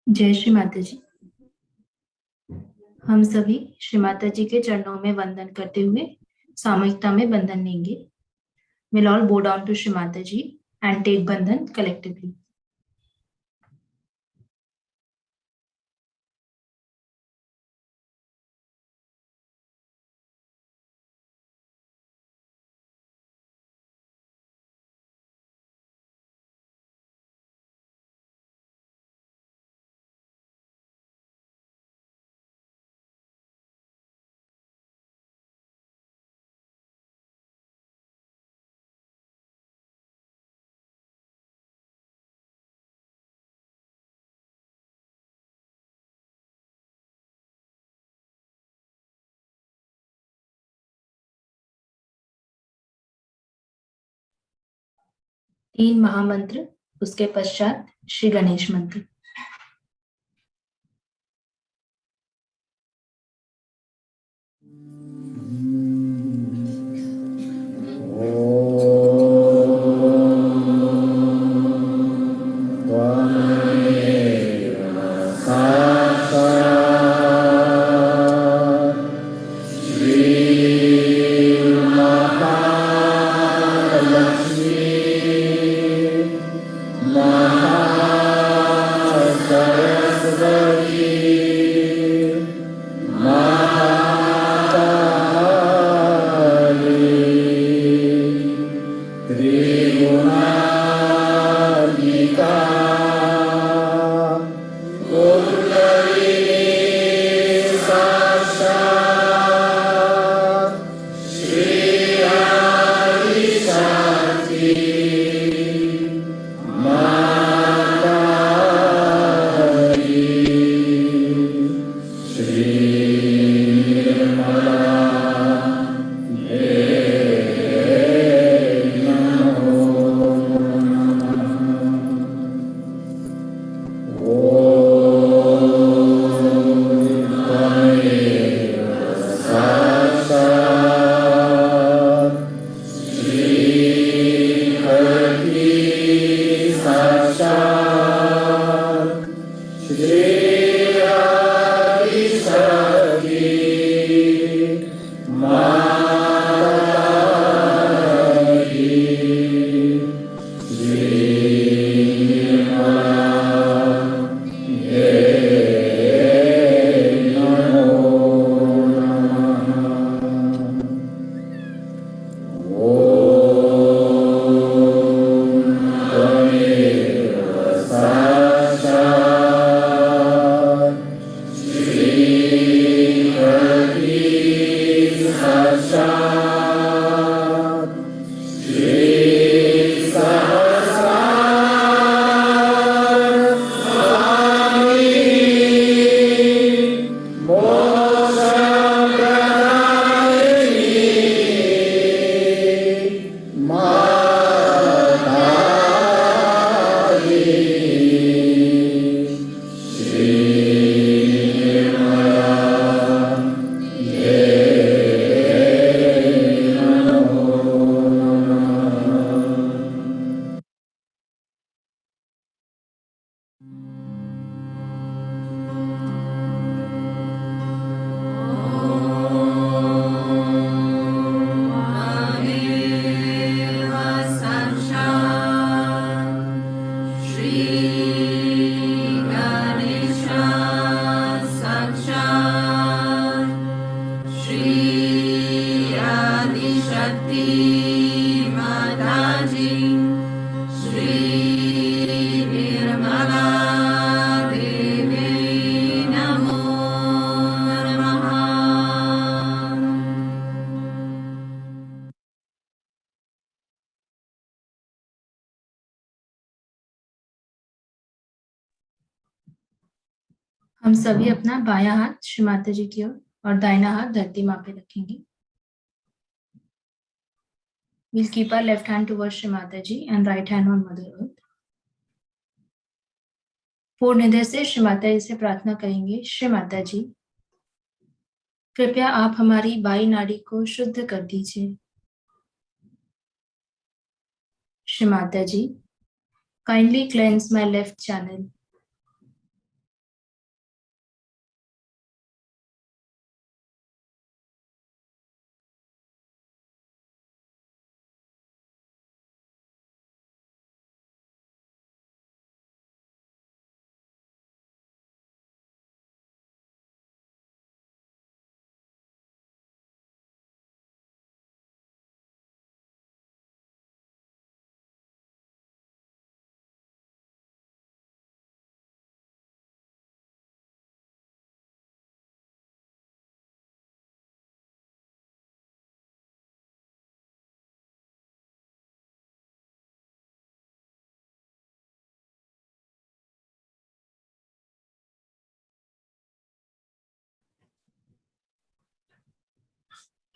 जय श्री माता जी। हम सभी श्री माता जी के चरणों में वंदन करते हुए सामूहिकता में बंधन लेंगे। We'll all bow down to Shri Mata Ji and take bandhan collectively. तीन महामंत्र, उसके पश्चात श्री गणेश मंत्र। हम सभी अपना बायां हाथ श्री माता जी की ओर और दाहिना हाथ धरती माँ पे रखेंगे। We'll keep our left hand towards Shri Mata Ji and right hand on Mother Earth. पूर्ण हृदय से श्री माता जी से प्रार्थना करेंगे। श्री माता जी, कृपया आप हमारी बाई नाड़ी को शुद्ध कर दीजिए। श्री माता जी, kindly cleanse my left channel.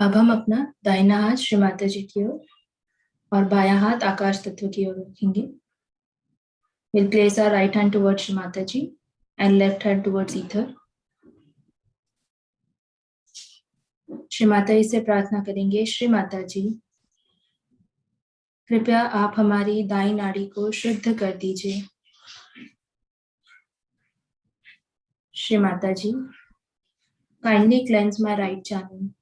अब हम अपना दाहिना हाथ श्री माता जी की ओर और बायां हाथ आकाश तत्व की ओर रखेंगे. We'll place our right hand towards Shri Mataji and left hand towards ether. Shri Mata जी से प्रार्थना करेंगे, श्री माता जी कृपया आप हमारी दाई नाड़ी को शुद्ध कर दीजिए. श्री माता जी, kindly cleanse my right channel.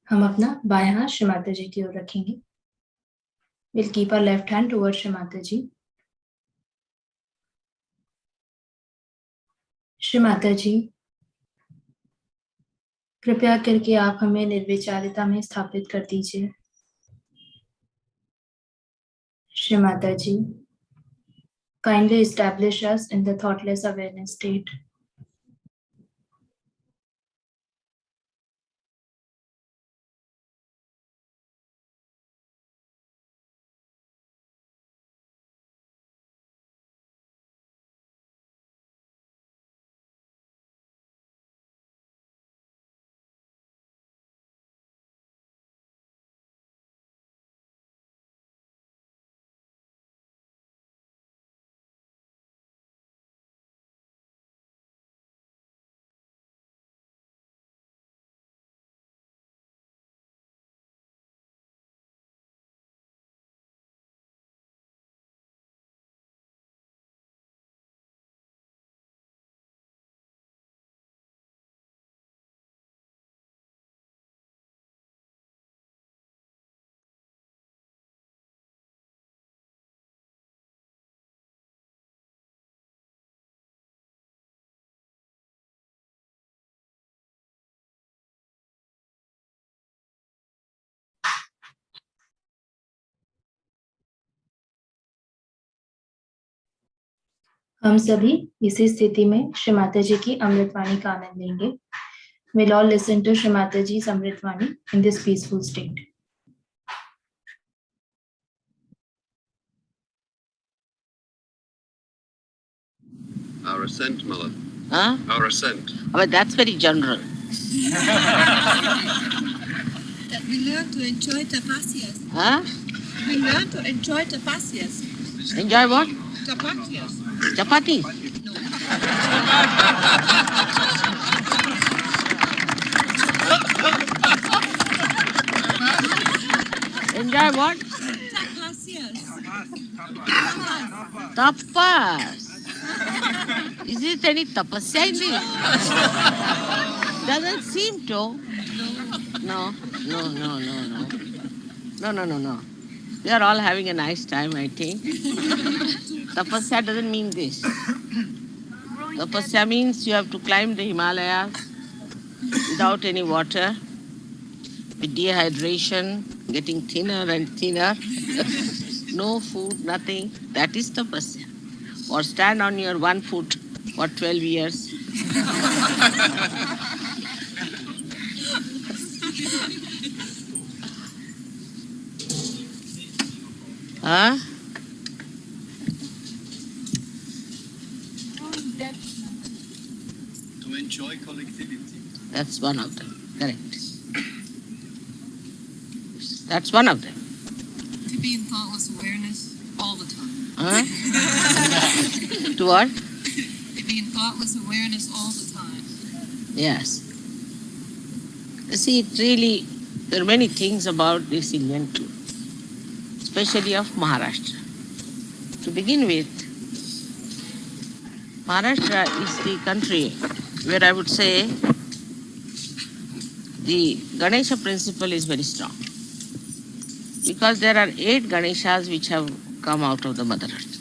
हम अपना बायां हाथ श्री माता जी की ओर रखेंगे. We'll keep our left hand towards Shri Mata ji. Shri Mata जी, कृपया करके आप हमें निर्विचारिता में स्थापित कर दीजिए. श्री माता जी, kindly establish us in the thoughtless awareness state. हम सभी इसी स्थिति में श्री माता जी की अमृतवाणी का आनंद लेंगे. We'll all listen to Shri Mata Ji's Amritvani in this peaceful state. Our ascent, Mother. Huh? Our ascent. But that's very general. That we learn to enjoy tapasyas. Huh? We learn to enjoy tapasyas. Enjoy what? Tapasyas. Chapati? Enjoy what? Tapasyas. Tapas. Is it any tapasya in this? Doesn't seem to. No. No. We are all having a nice time, I think. Tapasya doesn't mean this. Tapasya means you have to climb the Himalayas without any water, with dehydration, getting thinner and thinner, no food, nothing. That is tapasya. Or stand on your 1 foot for 12 years. Huh? To enjoy collectivity. That's one of them. Correct. That's one of them. To be in thoughtless awareness. all the time. Huh? To what? To be in thoughtless awareness all the time. Yes. You see, it really, there are many things about this Indian tour, especially of Maharashtra. To begin with, Maharashtra is the country where I would say the Ganesha principle is very strong, because there are 8 Ganeshas which have come out of the Mother Earth.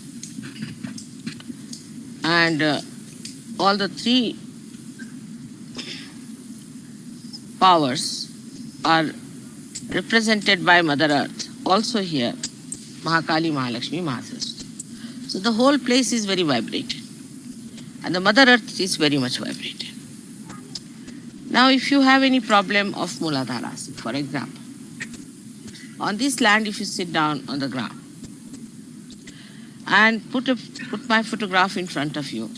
And all the 3 powers are represented by Mother Earth. Also here, Mahakali, Mahalakshmi, Mahasaraswati. So the whole place is very vibrated. And the Mother Earth is very much vibrated. Now if you have any problem of Muladhara, for example, on this land if you sit down on the ground and put my photograph in front of you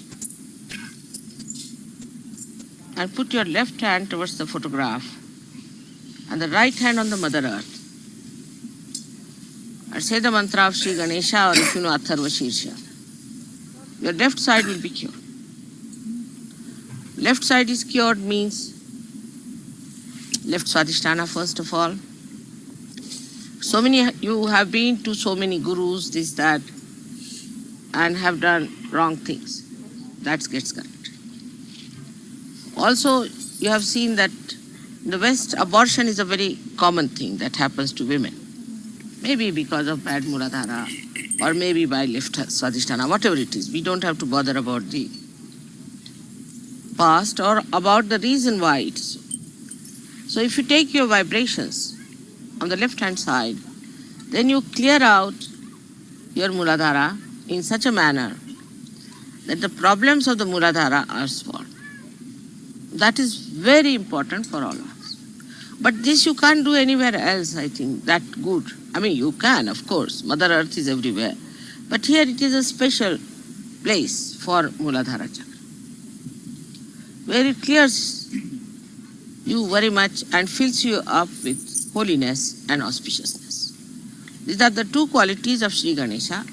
and put your left hand towards the photograph and the right hand on the Mother Earth and say the mantra of Sri Ganesha, or if you know Atharva Shirsha, your left side will be cured. Left side is cured means left Swadhisthana first of all. So many, you have been to so many gurus, this, that, and have done wrong things. That gets corrected. Also, you have seen that in the West, abortion is a very common thing that happens to women. Maybe because of bad Muladhara, or maybe by left Swadhisthana, whatever it is. We don't have to bother about the past or about the reason why it is so. So if you take your vibrations on the left hand side, then you clear out your Muladhara in such a manner that the problems of the Muladhara are solved. That is very important for all of us. But this you can't do anywhere else, I think, that good. I mean, you can, of course. Mother Earth is everywhere. But here it is a special place for Muladhara Chakra, where it clears you very much and fills you up with holiness and auspiciousness. These are the 2 qualities of Sri Ganesha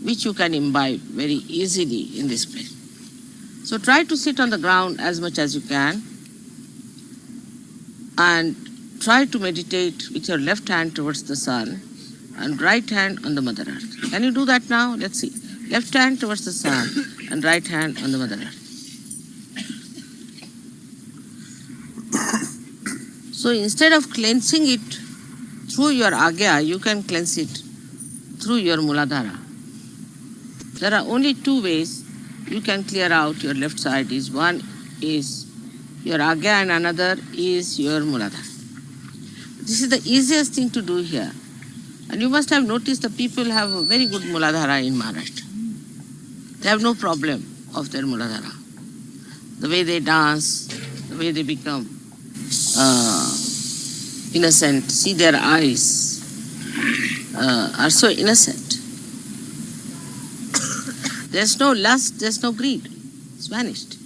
which you can imbibe very easily in this place. So try to sit on the ground as much as you can and try to meditate with your left hand towards the sun and right hand on the Mother Earth. Can you do that now? Let's see. Left hand towards the sun and right hand on the Mother Earth. So instead of cleansing it through your Agya, you can cleanse it through your Muladhara. There are only 2 ways you can clear out your left side. One is your Agya and another is your Muladhara. This is the easiest thing to do here. And you must have noticed the people have a very good Muladhara in Maharashtra. They have no problem of their Muladhara. The way they dance, the way they become innocent, see their eyes are so innocent. There's no lust, there's no greed. It's vanished.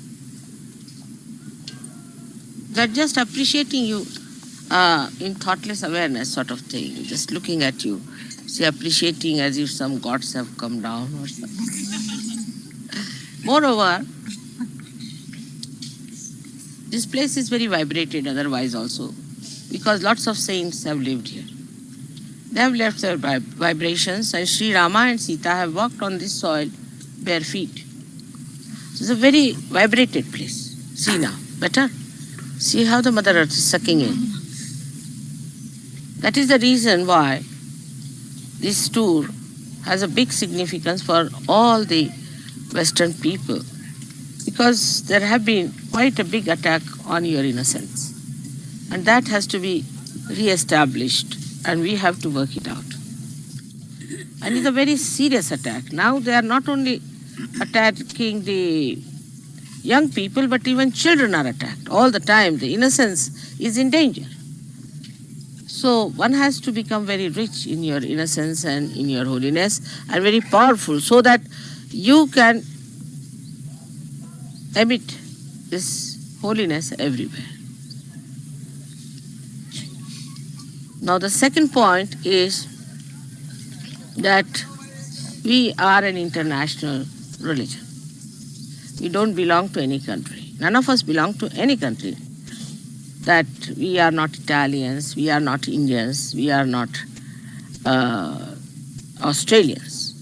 They're just appreciating you in thoughtless awareness sort of thing, just looking at you, see, appreciating as if some gods have come down or something. Moreover, this place is very vibrated otherwise also, because lots of saints have lived here. They have left their vibrations, and Sri Rama and Sita have walked on this soil bare feet. So it's a very vibrated place. See now, better? See how the Mother Earth is sucking in. That is the reason why this tour has a big significance for all the Western people, because there have been quite a big attack on your innocence. And that has to be re-established, and we have to work it out. And it's a very serious attack. Now they are not only attacking the young people, but even children are attacked all the time. The innocence is in danger. So one has to become very rich in your innocence and in your holiness, and very powerful, so that you can emit this holiness everywhere. Now the second point is that We are an international religion. We don't belong to any country. None of us belong to any country. That we are not Italians, we are not Indians, we are not Australians.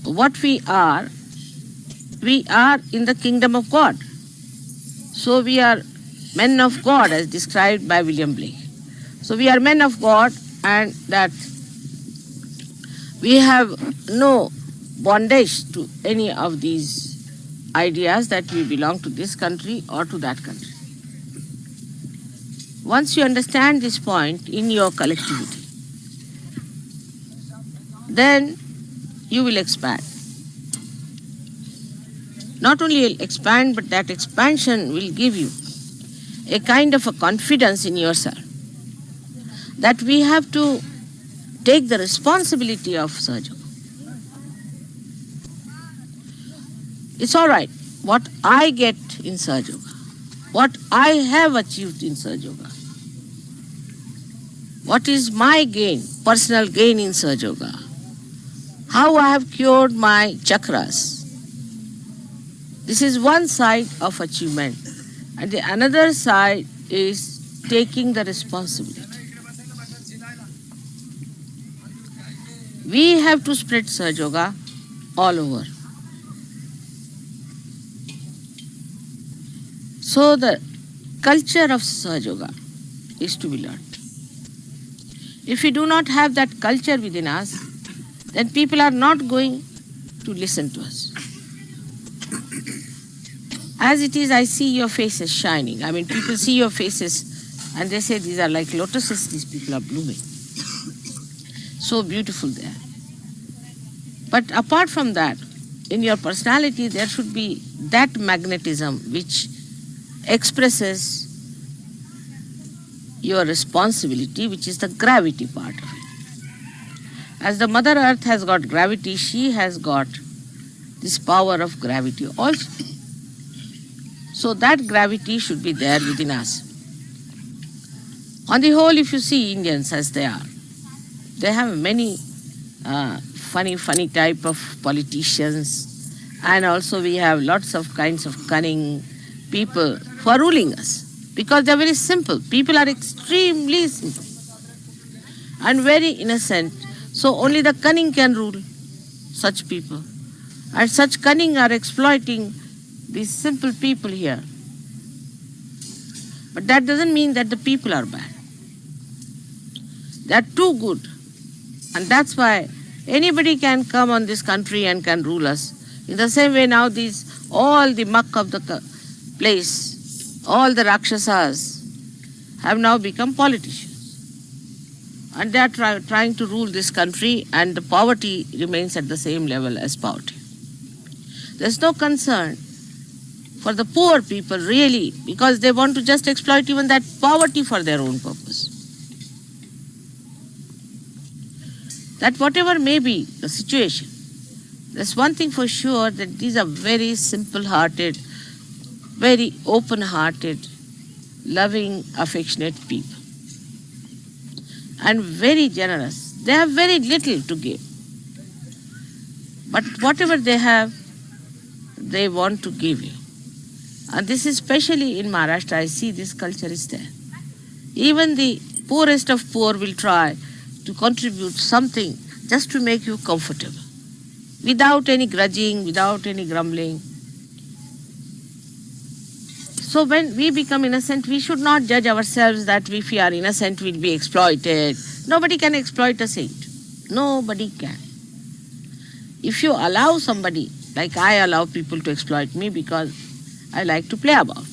What we are in the kingdom of God. So we are men of God as described by William Blake. So we are men of God, and that we have no bondage to any of these ideas that we belong to this country or to that country. Once you understand this point in your collectivity, then you will expand. Not only you'll expand, but that expansion will give you a kind of a confidence in yourself that we have to take the responsibility of Sahaja. It's all right what I get in Sahaja, what I have achieved in Sahaja, what is my gain, personal gain in Sahaja, how I have cured my chakras. This is one side of achievement, and the another side is taking the responsibility. We have to spread Sahaja all over. So the culture of Sahaja is to be learned. If we do not have that culture within us, then people are not going to listen to us. As it is, I see your faces shining. I mean, people see your faces and they say these are like lotuses, these people are blooming. So beautiful they are. But apart from that, in your personality, there should be that magnetism which expresses your responsibility, which is the gravity part of it. As the Mother Earth has got gravity, she has got this power of gravity also. So that gravity should be there within us. On the whole, if you see Indians as they are, they have many funny type of politicians, and also we have lots of kinds of cunning people who are ruling us because they are very simple. People are extremely simple and very innocent. So only the cunning can rule such people. And such cunning are exploiting these simple people here. But that doesn't mean that the people are bad. They are too good. And that's why anybody can come on this country and can rule us. In the same way now all the muck of the place, all the Rakshasas have now become politicians. And they are trying to rule this country, and the poverty remains at the same level as poverty. There's no concern for the poor people really, because they want to just exploit even that poverty for their own purpose. That whatever may be the situation, there's one thing for sure, that these are very simple-hearted, very open-hearted, loving, affectionate people. And very generous. They have very little to give. But whatever they have, they want to give you. And this is especially in Maharashtra, I see this culture is there. Even the poorest of poor will try to contribute something just to make you comfortable, without any grudging, without any grumbling. So when we become innocent, we should not judge ourselves that if we are innocent, we'll be exploited. Nobody can exploit a saint. Nobody can. If you allow somebody, like I allow people to exploit me because I like to play about.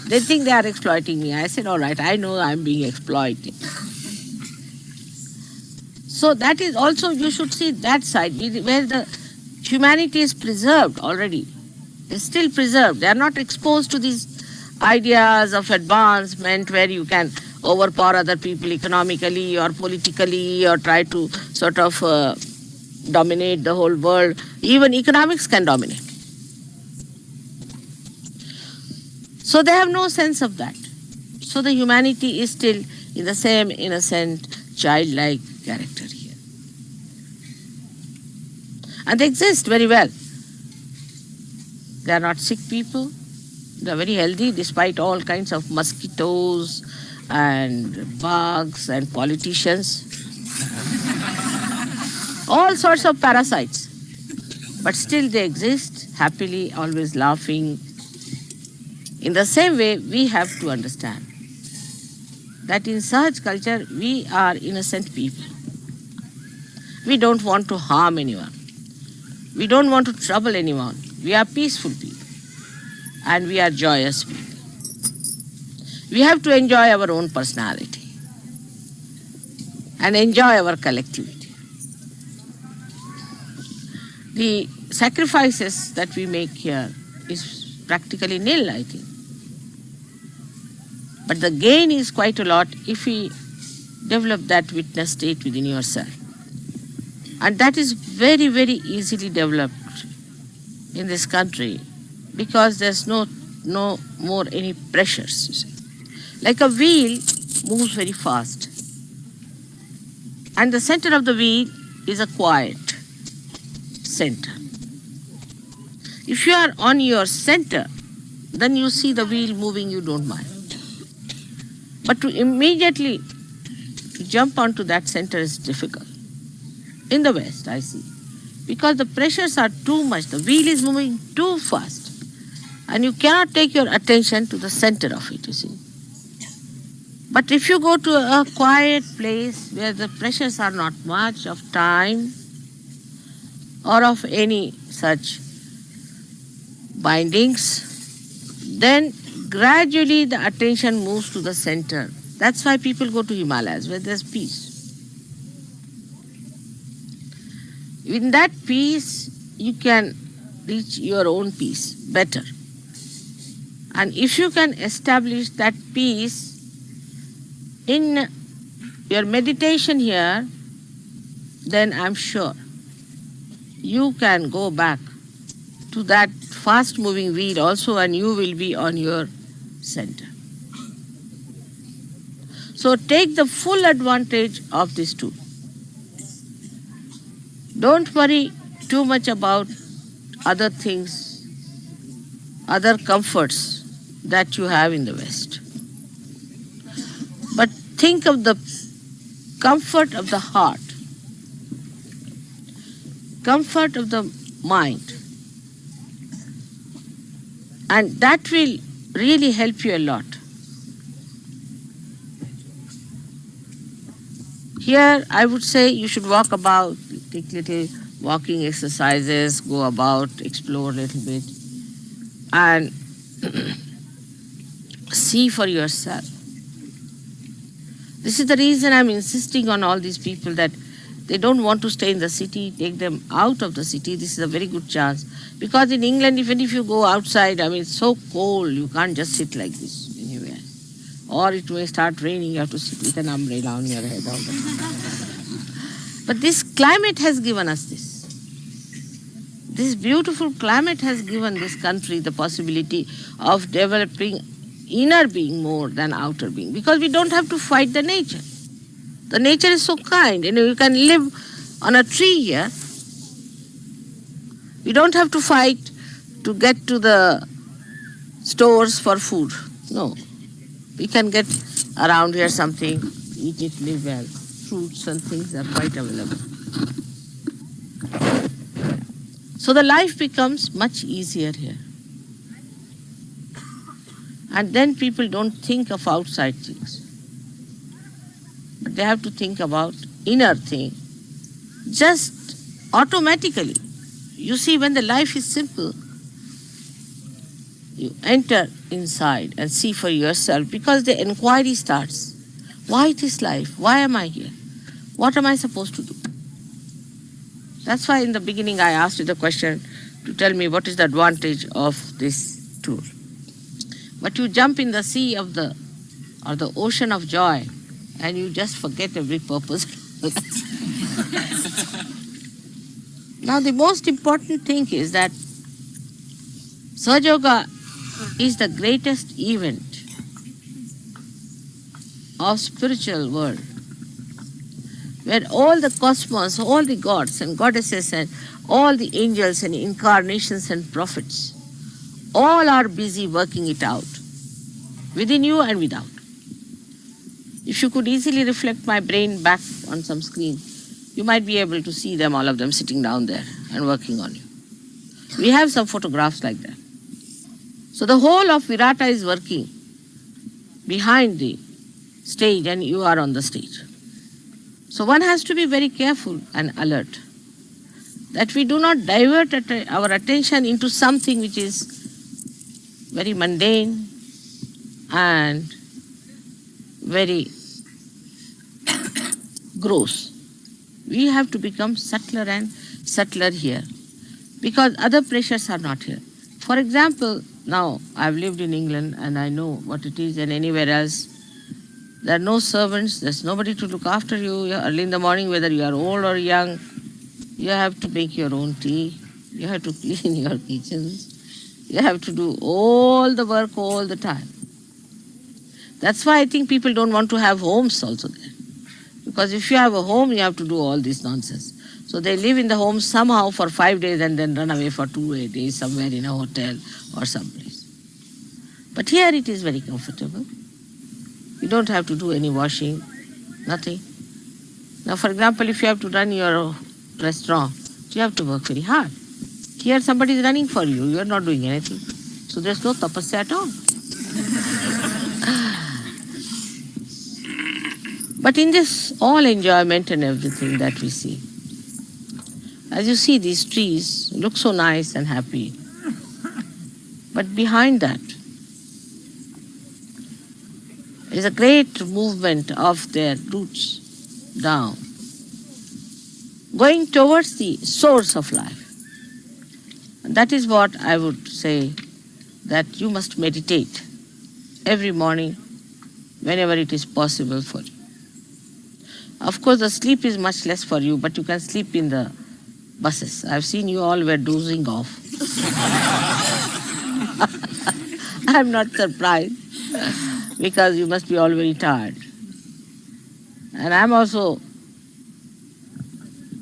They think they are exploiting me. I said, all right, I know I'm being exploited. So that is also, you should see that side, where the humanity is preserved already. It's still preserved. They are not exposed to these ideas of advancement where you can overpower other people economically or politically or try to sort of dominate the whole world. Even economics can dominate. So they have no sense of that. So the humanity is still in the same innocent, childlike character here. And they exist very well. They are not sick people. They are very healthy despite all kinds of mosquitoes and bugs and politicians. All sorts of parasites. But still they exist, happily, always laughing. In the same way, we have to understand that in Sahaj culture, we are innocent people. We don't want to harm anyone. We don't want to trouble anyone. We are peaceful people. And we are joyous people. We have to enjoy our own personality and enjoy our collectivity. The sacrifices that we make here is practically nil, I think. But the gain is quite a lot if we develop that witness state within yourself. And that is very, very easily developed in this country because there's no more any pressures, you see. Like a wheel moves very fast. And the center of the wheel is a quiet center. If you are on your center, then you see the wheel moving, you don't mind. But to immediately jump onto that center is difficult. In the West, I see. Because the pressures are too much. The wheel is moving too fast. And you cannot take your attention to the center of it, you see. But if you go to a quiet place where the pressures are not much of time or of any such bindings, then gradually the attention moves to the center. That's why people go to Himalayas, where there's peace. In that peace, you can reach your own peace better. And if you can establish that peace in your meditation here, then I'm sure you can go back to that fast-moving wheel also, and you will be on your center. So take the full advantage of this tool. Don't worry too much about other things, other comforts that you have in the West. But think of the comfort of the heart, comfort of the mind. And that will really help you a lot. Here, I would say you should walk about, take little walking exercises, go about, explore a little bit, and see for yourself. This is the reason I'm insisting on all these people that they don't want to stay in the city, take them out of the city. This is a very good chance. Because in England, even if you go outside, it's so cold, you can't just sit like this anywhere. Or it may start raining, you have to sit with an umbrella on your head all the time. But this climate has given us this. This beautiful climate has given this country the possibility of developing inner being more than outer being. Because we don't have to fight the nature. The nature is so kind. You can live on a tree here. We don't have to fight to get to the stores for food. No. We can get around here something, eat it, live well. Fruits and things are quite available. So the life becomes much easier here. And then people don't think of outside things. But they have to think about inner thing. Just automatically. You see, when the life is simple, you enter inside and see for yourself, because the inquiry starts. Why this life? Why am I here? What am I supposed to do? That's why in the beginning I asked you the question to tell me what is the advantage of this tool. But you jump in the sea of the ocean of joy and you just forget every purpose. Now the most important thing is that Sahaja is the greatest event of spiritual world. where all the cosmos, all the gods and goddesses and all the angels and incarnations and prophets, all are busy working it out, within you and without. If you could easily reflect my brain back on some screen, you might be able to see them, all of them sitting down there and working on you. We have some photographs like that. So the whole of Virata is working behind the stage and you are on the stage. So one has to be very careful and alert that we do not divert our attention into something which is very mundane and very gross. We have to become subtler and subtler here because other pressures are not here. For example, now I've lived in England and I know what it is, and anywhere else there are no servants, there's nobody to look after you early in the morning, whether you are old or young. You have to make your own tea, you have to clean your kitchens, you have to do all the work all the time. That's why I think people don't want to have homes also there. Because if you have a home, you have to do all this nonsense. So they live in the home somehow for 5 days and then run away for 2 days somewhere in a hotel or someplace. But here it is very comfortable. You don't have to do any washing, nothing. Now, for example, if you have to run your restaurant, you have to work very hard. Here somebody is running for you, you are not doing anything. So there's no tapasya at all. But in this all enjoyment and everything that we see, as you see, these trees look so nice and happy. But behind that is a great movement of their roots down, going towards the source of life. And that is what I would say, that you must meditate every morning whenever it is possible for you. Of course, the sleep is much less for you, but you can sleep in the buses. I've seen you all were dozing off. I'm not surprised because you must be all very tired. And I'm also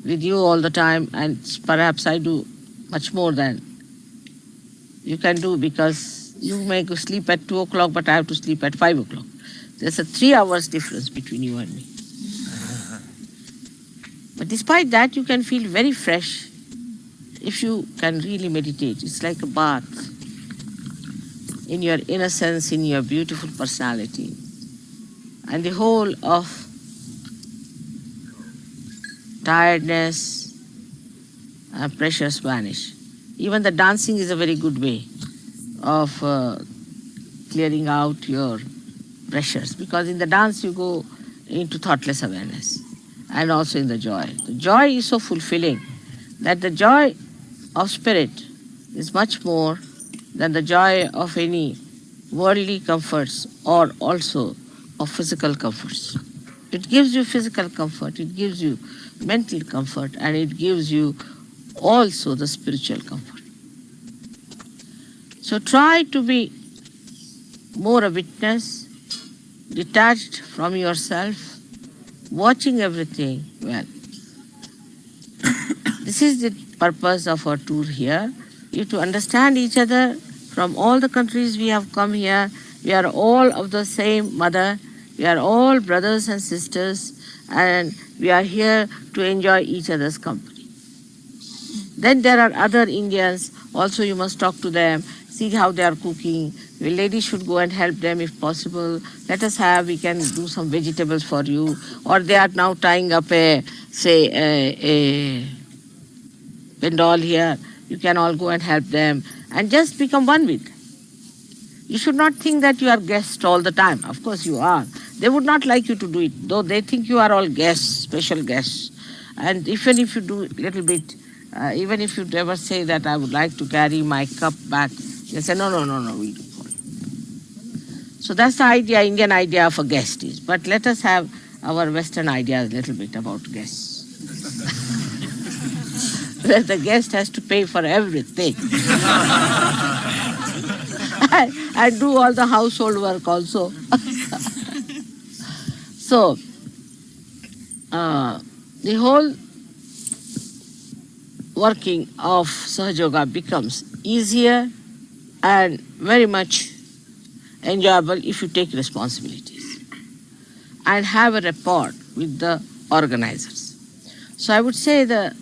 with you all the time, and perhaps I do much more than you can do because you may go sleep at 2 o'clock, but I have to sleep at 5 o'clock. There's a 3 hours difference between you and me. But despite that, you can feel very fresh if you can really meditate. It's like a bath in your innocence, in your beautiful personality. And the whole of tiredness and pressures vanish. Even the dancing is a very good way of clearing out your pressures, because in the dance you go into thoughtless awareness. And also in the joy. The joy is so fulfilling that the joy of spirit is much more than the joy of any worldly comforts or also of physical comforts. It gives you physical comfort, it gives you mental comfort, and it gives you also the spiritual comfort. So try to be more a witness, detached from yourself, watching everything well. This is the purpose of our tour here, you to understand each other. From all the countries we have come here, we are all of the same mother, we are all brothers and sisters, and we are here to enjoy each other's company. Then there are other Indians, also you must talk to them, see how they are cooking. The ladies should go and help them if possible. Let us have, we can do some vegetables for you. Or they are now tying up a pendal here. You can all go and help them and just become one with them. You should not think that you are guests all the time. Of course you are. They would not like you to do it, though they think you are all guests, special guests. And even if you do a little bit, even if you ever say that I would like to carry my cup back, they say, no, we'll do for you. So that's the idea, Indian idea of a guest is. But let us have our Western ideas a little bit about guests. Where the guest has to pay for everything. And do all the household work also. So, the whole working of Sahaja becomes easier and very much enjoyable if you take responsibilities and have a rapport with the organizers. So I would say the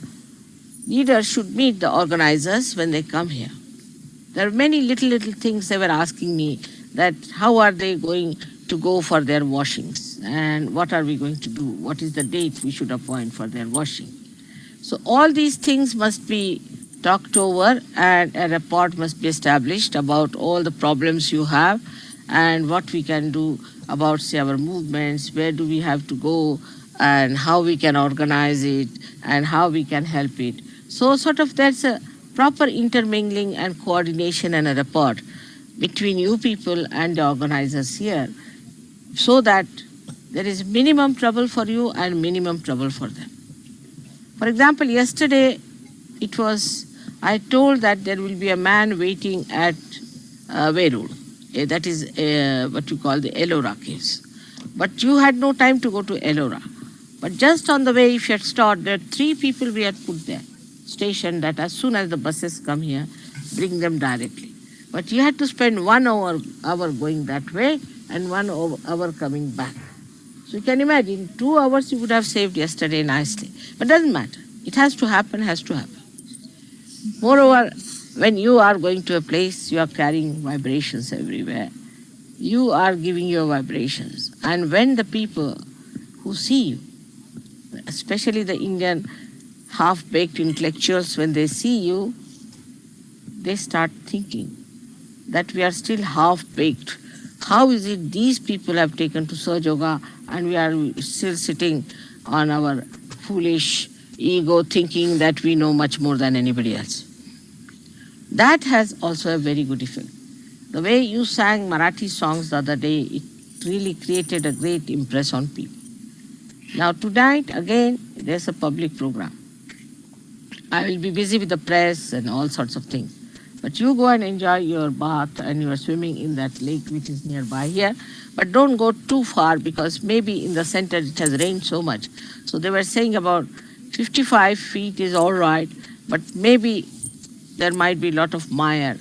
leaders should meet the organizers when they come here. There are many little things they were asking me, that how are they going to go for their washings and what are we going to do? What is the date we should appoint for their washing? So all these things must be talked over and a report must be established about all the problems you have and what we can do about, say, our movements, where do we have to go and how we can organize it and how we can help it. So sort of there's a proper intermingling and coordination and a rapport between you people and the organizers here, so that there is minimum trouble for you and minimum trouble for them. For example, yesterday I told that there will be a man waiting at Verur. That is what you call the Ellora caves. But you had no time to go to Ellora. But just on the way, if you had stopped, there are 3 people we had put there, stationed, that as soon as the buses come here, bring them directly. But you had to spend 1 hour going that way and 1 hour coming back. So you can imagine, 2 hours you would have saved yesterday nicely. But it doesn't matter. It has to happen, has to happen. Moreover, when you are going to a place, you are carrying vibrations everywhere. You are giving your vibrations. And when the people who see you, especially the Indian half-baked intellectuals, when they see you, they start thinking that we are still half-baked. How is it these people have taken to Sahaja and we are still sitting on our foolish ego thinking that we know much more than anybody else? That has also a very good effect. The way you sang Marathi songs the other day, it really created a great impress on people. Now tonight, again, there's a public program. I will be busy with the press and all sorts of things. But you go and enjoy your bath and you are swimming in that lake which is nearby here. But don't go too far, because maybe in the center it has rained so much. So they were saying about 55 feet is all right, but maybe there might be a lot of mire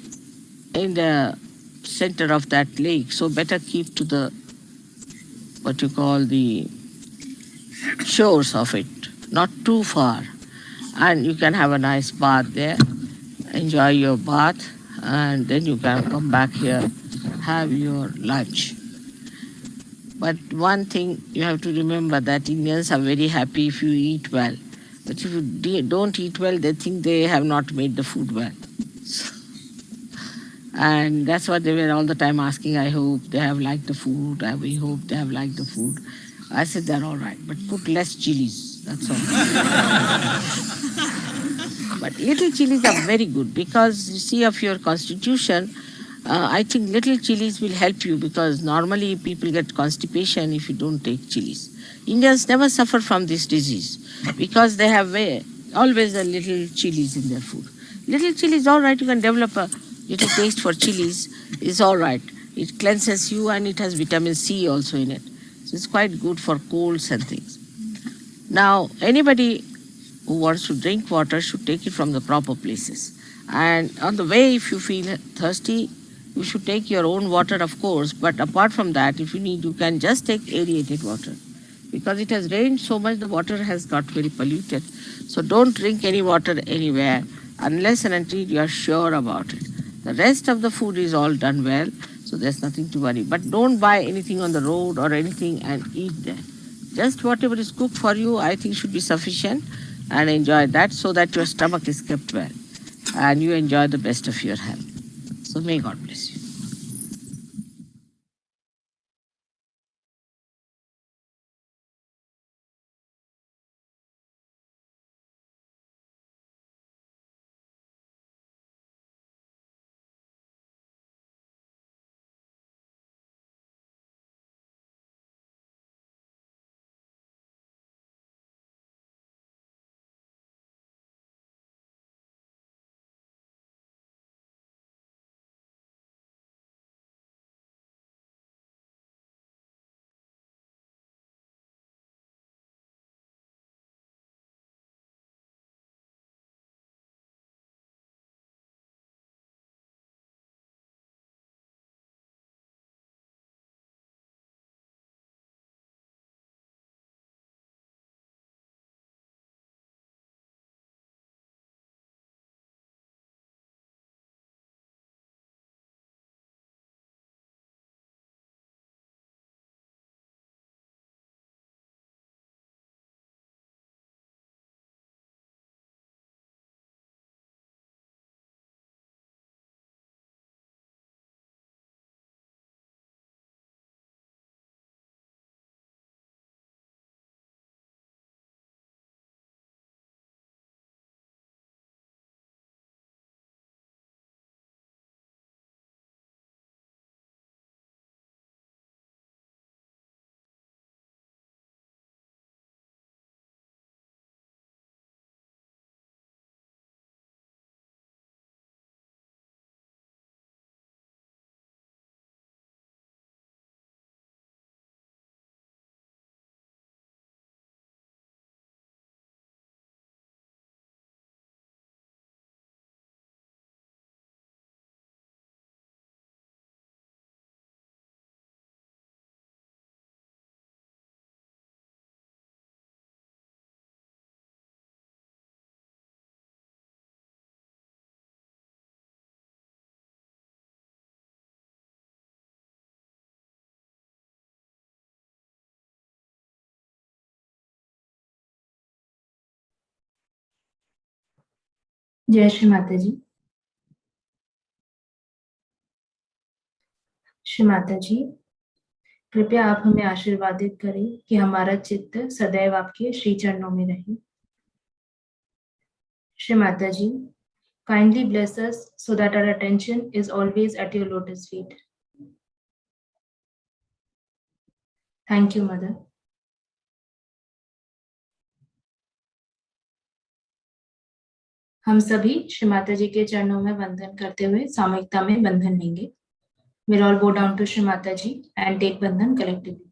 in the center of that lake. So better keep to the, what you call, the shores of it, not too far. And you can have a nice bath there, enjoy your bath, and then you can come back here, have your lunch. But one thing you have to remember, that Indians are very happy if you eat well. But if you don't eat well, they think they have not made the food well. And that's what they were all the time asking. I hope they have liked the food. We hope they have liked the food. I said, they're all right, but put less chilies. That's all. But little chilies are very good, because you see, of your constitution, I think little chilies will help you, because normally people get constipation if you don't take chilies. Indians never suffer from this disease because they have always a little chilies in their food. Little chili is all right. You can develop a little taste for chilies. It's all right. It cleanses you and it has vitamin C also in it. So it's quite good for colds and things. Now, anybody who wants to drink water should take it from the proper places. And on the way, if you feel thirsty, you should take your own water, of course. But apart from that, if you need, you can just take aerated water. Because it has rained so much, the water has got very polluted. So don't drink any water anywhere unless and until you are sure about it. The rest of the food is all done well, so there's nothing to worry. But don't buy anything on the road or anything and eat there. Just whatever is cooked for you, I think should be sufficient, and enjoy that, so that your stomach is kept well and you enjoy the best of your health. So may God bless you. जय श्री माता जी। श्री माता जी, कृपया आप हमें आशीर्वादित करें कि हमारा चित्त सदैव आपके श्री चरणों में रहे। श्री माता जी, kindly bless us so that our attention is always at your lotus feet. Thank you, Mother. हम सभी श्री माता जी के चरणों में वंदन करते हुए सामूहिकता में बंधन लेंगे। We'll all bow down to Shri Mataji and take bandhan collectively.